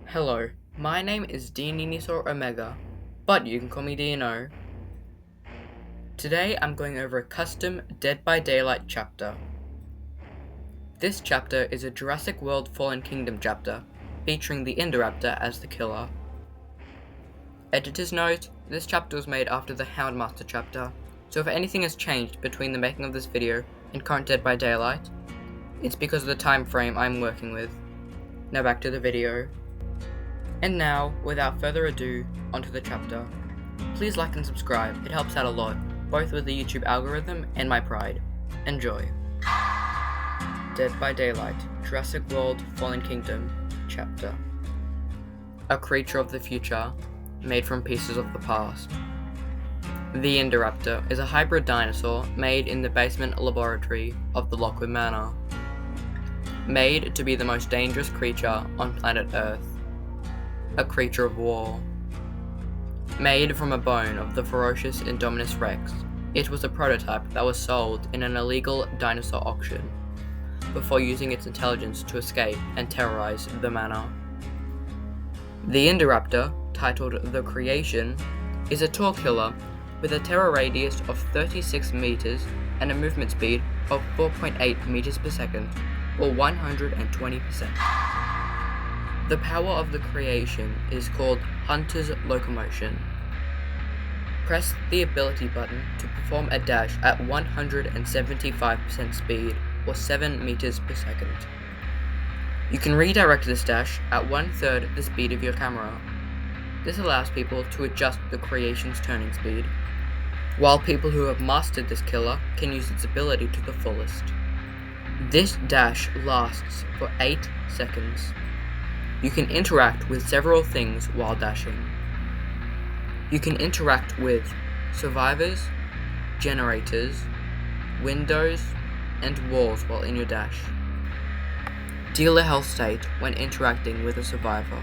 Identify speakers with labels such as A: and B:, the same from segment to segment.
A: Hello, my name is Dinosaur Omega, but you can call me Dino. Today I'm going over a custom Dead by Daylight chapter. This chapter is a Jurassic World Fallen Kingdom chapter, featuring the Indoraptor as the killer. Editor's note, this chapter was made after the Houndmaster chapter, so if anything has changed between the making of this video and current Dead by Daylight, it's because of the time frame I'm working with. Now back to the video. And now, without further ado, onto the chapter. Please like and subscribe, it helps out a lot, both with the YouTube algorithm and my pride. Enjoy. Dead by Daylight, Jurassic World Fallen Kingdom, Chapter. A creature of the future, made from pieces of the past. The Indoraptor is a hybrid dinosaur made in the basement laboratory of the Lockwood Manor. Made to be the most dangerous creature on planet Earth. A creature of war. Made from a bone of the ferocious Indominus Rex, it was a prototype that was sold in an illegal dinosaur auction, before using its intelligence to escape and terrorize the manor. The Indoraptor, titled The Creation, is a tall killer with a terror radius of 36 meters and a movement speed of 4.8 meters per second, or 120%. The power of the creation is called Hunter's Locomotion. Press the ability button to perform a dash at 175% speed, or 7 meters per second. You can redirect this dash at 1/3 the speed of your camera. This allows people to adjust the creation's turning speed, while people who have mastered this killer can use its ability to the fullest. This dash lasts for 8 seconds. You can interact with several things while dashing. You can interact with survivors, generators, windows, and walls while in your dash. Deal a health state when interacting with a survivor.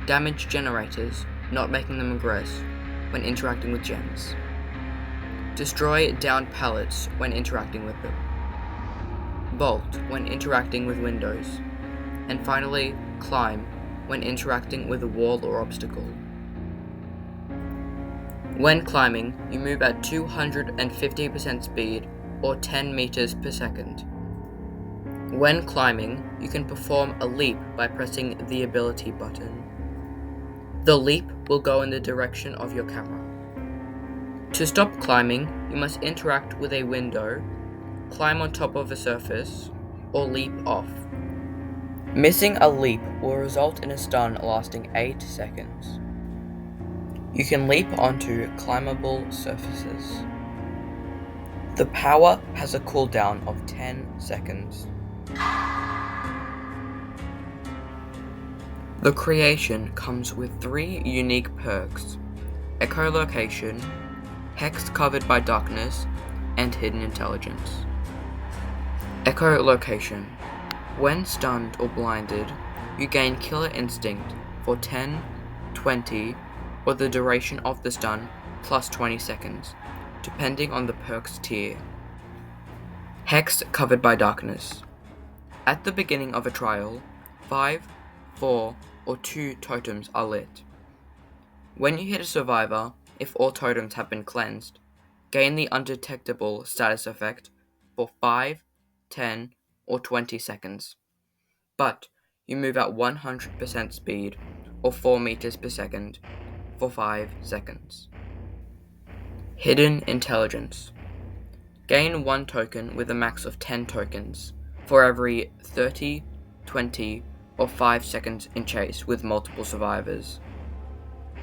A: Damage generators, not making them aggress when interacting with gens. Destroy downed pallets when interacting with them. Bolt when interacting with windows. And finally, climb when interacting with a wall or obstacle. When climbing, you move at 250% speed, or 10 meters per second. When climbing, you can perform a leap by pressing the ability button. The leap will go in the direction of your camera. To stop climbing, you must interact with a window, climb on top of a surface, or leap off. Missing a leap will result in a stun lasting 8 seconds. You can leap onto climbable surfaces. The power has a cooldown of 10 seconds. The creation comes with 3 unique perks: echolocation, hex covered by darkness, and hidden intelligence. Echolocation. When stunned or blinded, you gain Killer Instinct for 10, 20, or the duration of the stun plus 20 seconds, depending on the perk's tier. Hex covered by darkness. At the beginning of a trial, 5, 4, or 2 totems are lit. When you hit a survivor, if all totems have been cleansed, gain the undetectable status effect for 5, 10, or 20 seconds, but you move at 100% speed, or 4 meters per second, for 5 seconds. Hidden Intelligence. Gain 1 token with a max of 10 tokens for every 30, 20, or 5 seconds in chase with multiple survivors.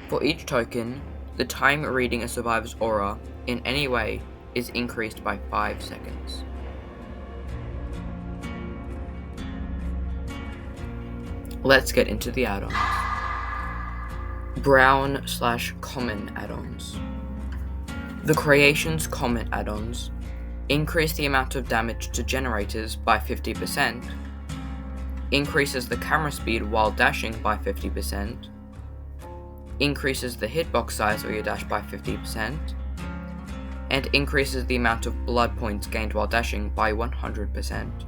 A: For each token, the time reading a survivor's aura in any way is increased by 5 seconds. Let's get into the add-ons. Brown/common add-ons. The Creation's common add-ons increase the amount of damage to generators by 50%, increases the camera speed while dashing by 50%, increases the hitbox size of your dash by 50%, and increases the amount of blood points gained while dashing by 100%.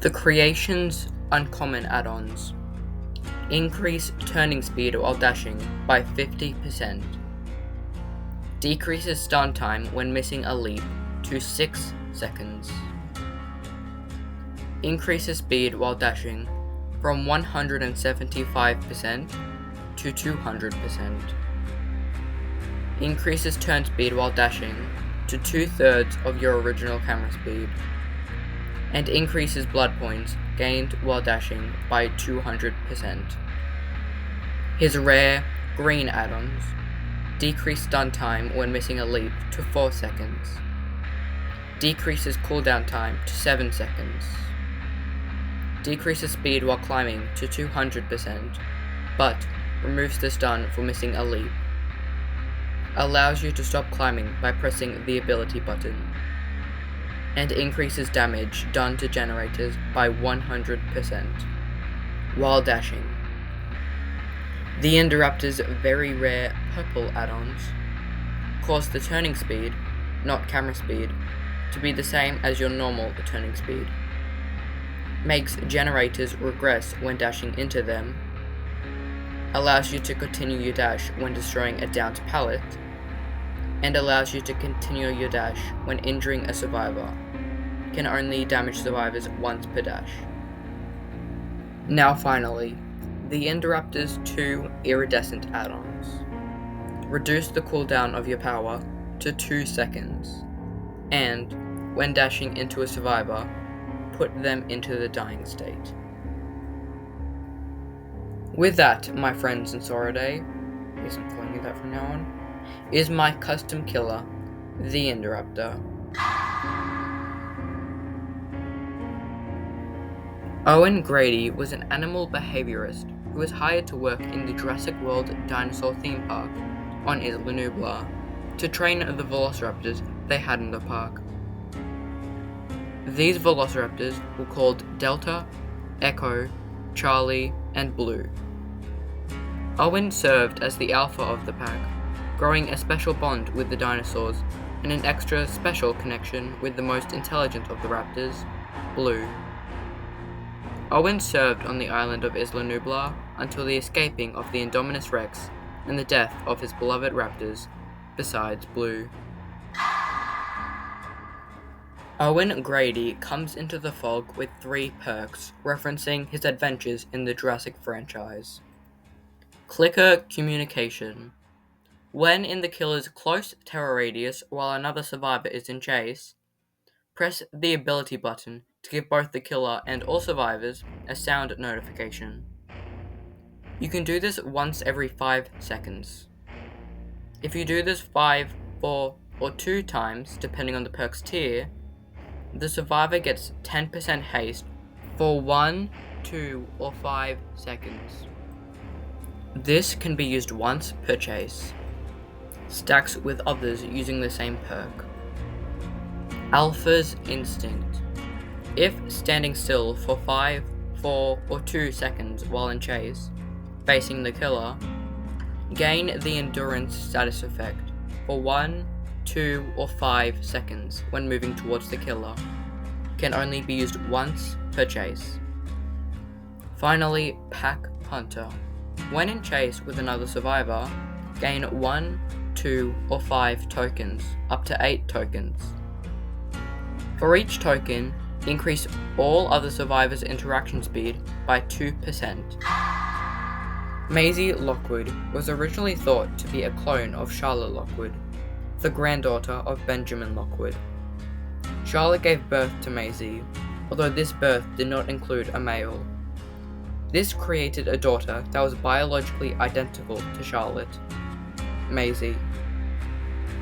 A: The creation's uncommon add-ons: increase turning speed while dashing by 50%, decreases stun time when missing a leap to 6 seconds, increases speed while dashing from 175% to 200%, increases turn speed while dashing to 2/3 of your original camera speed, and increases blood points gained while dashing by 200%. His rare green add-ons: decrease stun time when missing a leap to 4 seconds, decreases cooldown time to 7 seconds, decreases speed while climbing to 200%, but removes the stun for missing a leap, allows you to stop climbing by pressing the ability button, and increases damage done to generators by 100% while dashing. The Indoraptor's very rare purple add-ons cause the turning speed, not camera speed, to be the same as your normal turning speed, makes generators regress when dashing into them, allows you to continue your dash when destroying a downed pallet, and allows you to continue your dash when injuring a survivor. Can only damage survivors once per dash. Now finally, the Indoraptor's 2 iridescent add-ons: reduce the cooldown of your power to 2 seconds, and, when dashing into a survivor, put them into the dying state. With that, my friends in Sauridae, yes, I'm calling you that from now on, is my custom killer, the Indoraptor. Owen Grady was an animal behaviorist who was hired to work in the Jurassic World dinosaur theme park on Isla Nublar to train the velociraptors they had in the park. These velociraptors were called Delta, Echo, Charlie, and Blue. Owen served as the alpha of the pack, growing a special bond with the dinosaurs and an extra special connection with the most intelligent of the raptors, Blue. Owen served on the island of Isla Nublar until the escaping of the Indominus Rex and the death of his beloved raptors, besides Blue. Owen Grady comes into the fog with 3 perks referencing his adventures in the Jurassic franchise. Clicker communication. When in the killer's close terror radius while another survivor is in chase, press the ability button to give both the killer and all survivors a sound notification. You can do this once every 5 seconds. If you do this 5, 4, or 2 times, depending on the perk's tier, the survivor gets 10% haste for 1, 2, or 5 seconds. This can be used once per chase. Stacks with others using the same perk. Alpha's Instinct. If standing still for 5, 4, or 2 seconds while in chase, facing the killer, gain the Endurance status effect for 1, 2, or 5 seconds when moving towards the killer. Can only be used once per chase. Finally, Pack Hunter. When in chase with another survivor, gain 1, 2, or 5 tokens, up to 8 tokens. For each token, increase all other survivors' interaction speed by 2%. Maisie Lockwood was originally thought to be a clone of Charlotte Lockwood, the granddaughter of Benjamin Lockwood. Charlotte gave birth to Maisie, although this birth did not include a male. This created a daughter that was biologically identical to Charlotte, Maisie.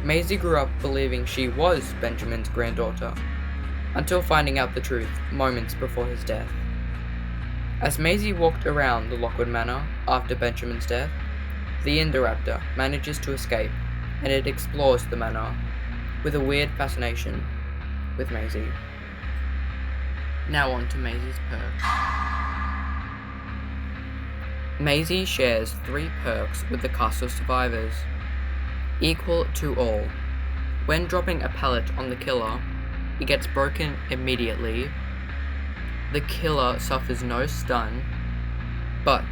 A: Maisie grew up believing she was Benjamin's granddaughter, until finding out the truth moments before his death. As Maisie walked around the Lockwood Manor after Benjamin's death, the Indoraptor manages to escape, and it explores the manor, with a weird fascination with Maisie. Now on to Maisie's perks. Maisie shares 3 perks with the cast of survivors. Equal to all. When dropping a pellet on the killer, it gets broken immediately. the killer suffers no stun, but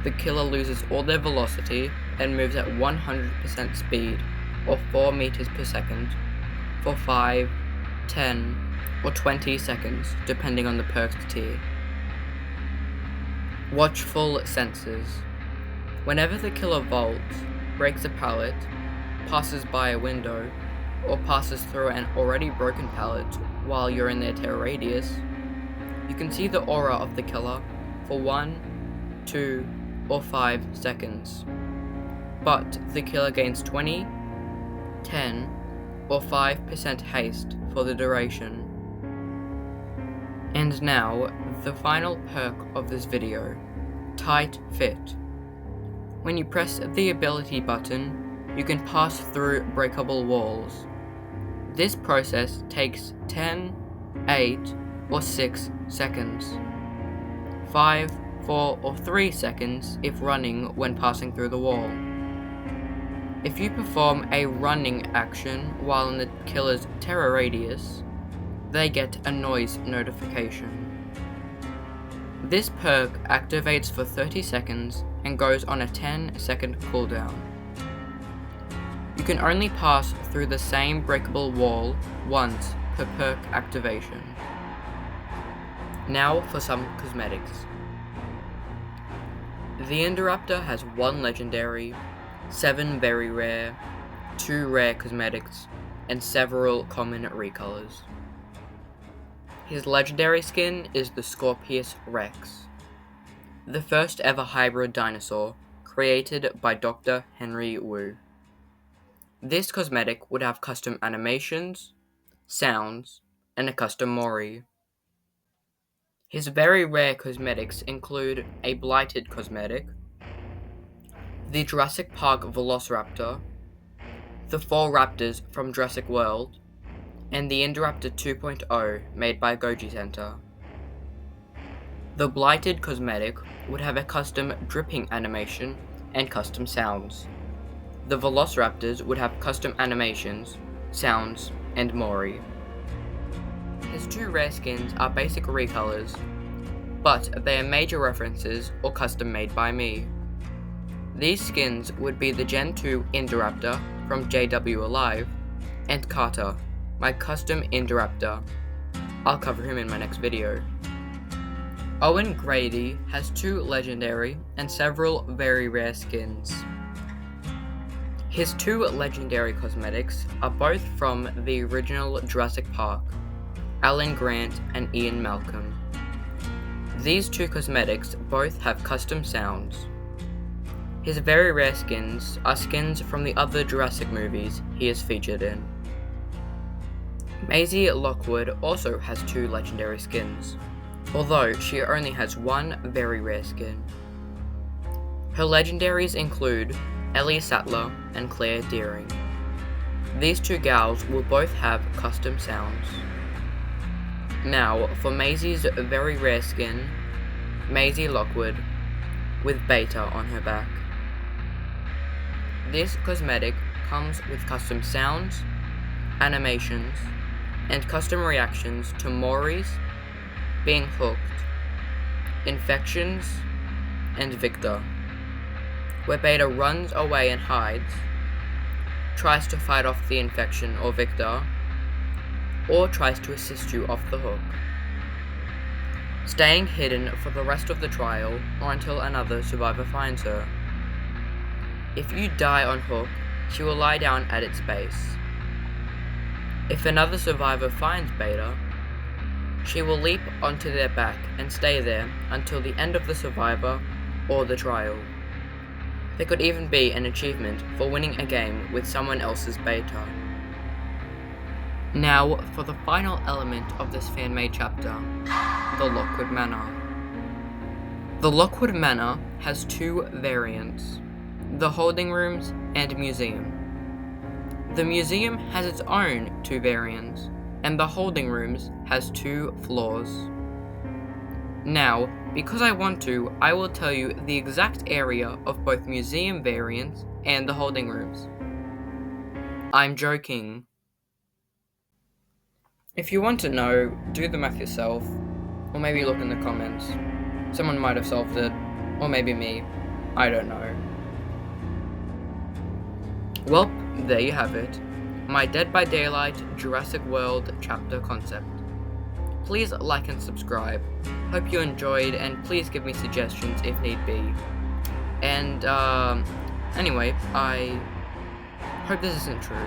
A: the killer loses all their velocity and moves at 100% speed, or 4 meters per second, for 5, 10, or 20 seconds, depending on the perk's tier. Watchful Senses. Whenever the killer vaults, breaks a pallet, passes by a window, or passes through an already broken pallet while you're in their terror radius, you can see the aura of the killer for 1, 2, or 5 seconds. But the killer gains 20, 10, or 5% haste for the duration. And now, the final perk of this video, Tight Fit. When you press the ability button, you can pass through breakable walls. This process takes 10, 8, or 6 seconds. 5, 4, or 3 seconds if running when passing through the wall. If you perform a running action while in the killer's terror radius, they get a noise notification. This perk activates for 30 seconds and goes on a 10-second cooldown. You can only pass through the same breakable wall once per perk activation. Now for some cosmetics. The Indoraptor has 1 legendary, 7 very rare, 2 rare cosmetics, and several common recolors. His legendary skin is the Scorpius Rex, the first ever hybrid dinosaur created by Dr. Henry Wu. This cosmetic would have custom animations, sounds, and a custom Mori. His very rare cosmetics include a blighted cosmetic, the Jurassic Park Velociraptor, the 4 raptors from Jurassic World, and the Indoraptor 2.0 made by Goji Center. The blighted cosmetic would have a custom dripping animation and custom sounds. The Velociraptors would have custom animations, sounds, and Mori. His 2 rare skins are basic recolors, but they are major references or custom made by me. These skins would be the Gen 2 Indoraptor from JW Alive, and Carter, my custom Indoraptor. I'll cover him in my next video. Owen Grady has 2 legendary and several very rare skins. His 2 legendary cosmetics are both from the original Jurassic Park, Alan Grant and Ian Malcolm. These 2 cosmetics both have custom sounds. His very rare skins are skins from the other Jurassic movies he is featured in. Maisie Lockwood also has 2 legendary skins, although she only has 1 very rare skin. Her legendaries include Ellie Sattler and Claire Deering. These 2 gals will both have custom sounds. Now for Maisie's very rare skin, Maisie Lockwood, with Beta on her back. This cosmetic comes with custom sounds, animations, and custom reactions to Moris, being hooked, infections, and Victor, where Beta runs away and hides, tries to fight off the infection or Victor, or tries to assist you off the hook, staying hidden for the rest of the trial or until another survivor finds her. If you die on hook, she will lie down at its base. If another survivor finds Beta, she will leap onto their back and stay there until the end of the survivor or the trial. There could even be an achievement for winning a game with someone else's Beta. Now for the final element of this fan-made chapter, the Lockwood Manor. The Lockwood Manor has 2 variants, the Holding Rooms and Museum. The Museum has its own 2 variants, and the Holding Rooms has 2 floors. Now, because I want to, I will tell you the exact area of both Museum variants and the Holding Rooms. I'm joking. If you want to know, do the math yourself. Or maybe look in the comments. Someone might have solved it. Or maybe me. I don't know. Well, there you have it. My Dead by Daylight Jurassic World chapter concept. Please like and subscribe. Hope you enjoyed, and please give me suggestions if need be. And, anyway, I hope this isn't true.